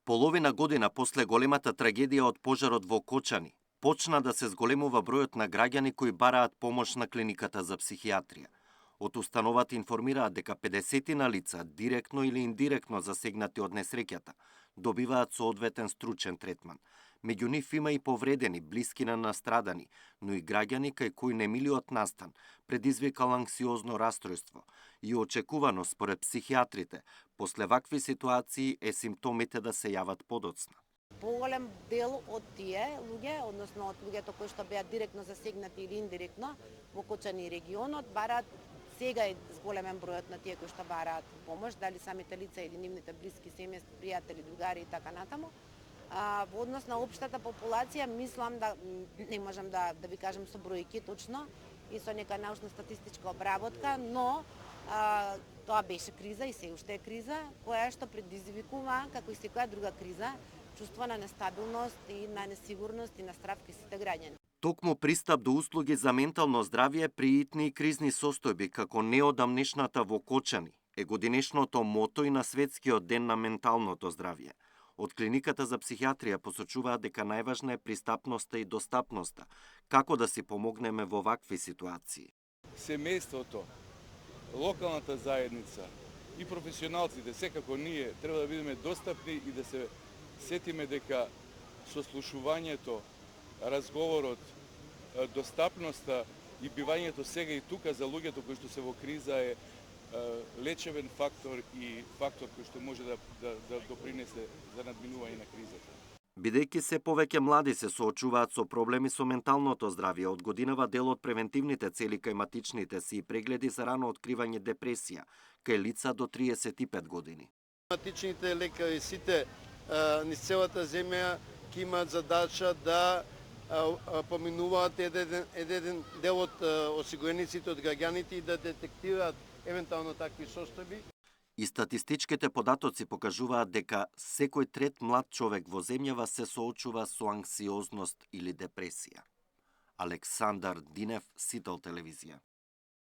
Половина година после големата трагедија од пожарот во Кочани, почна да се зголемува бројот на граѓани кои бараат помош на клиниката за психијатрија. Од установата информираат дека 50 лица, директно или индиректно засегнати од несреќата, добиваат соодветен стручен третман. Меѓу нив има и повредени, блиски на настрадани, но и граѓани кај кои немилиот настан предизвикал анксиозно растројство и очекувано според психијатрите, после вакви ситуации е симптомите да се јават подоцна. Поголем дел од тие луѓе, односно од луѓето кои што беа директно засегнати или индиректно во Кочани регионот, бараат сега е зголемен бројот на тие кои што бараат помош, дали самите лица или нивните блиски, семејства, пријатели, другари и така натаму. Во однос на општата популација, мислам да не можам да ви кажам со бројки точно и со нека научно-статистичка обработка, но тоа беше криза и се уште е криза, која што предизвикува, како и секоја друга криза, чувство на нестабилност и на несигурност и на страв кај сите граѓани. Токму пристап до услуги за ментално здравје при итни и кризни состојби, како неодамнешната во Кочани, е годинешното мото и на Светскиот ден на менталното здравје. Од клиниката за психијатрија посочуваат дека најважна е пристапноста и достапноста, како да си помогнеме во вакви ситуации. Семејството, локалната заедница и професионалците, секако ние треба да бидеме достапни и да се сетиме дека сослушувањето, разговорот, достапноста и бивањето сега и тука за луѓето кои што се во криза е лечевен фактор и фактор кој што може да допринесе за надминување на кризата. Бидејќи се повеќе млади се соочуваат со проблеми со менталното здравје, од годинава дел од превентивните цели кај матичните си прегледи за рано откривање депресија кај лица до 35 години. Матичните лекари сите низ целата земја ќе имаат задача да поминуваат еден дел од осигурениците од граѓаните и да детектираат евентуално такви состојби. И статистичките податоци покажуваат дека секој трет млад човек во земјава се соочува со анксиозност или депресија. Александар Динев, Сител телевизија.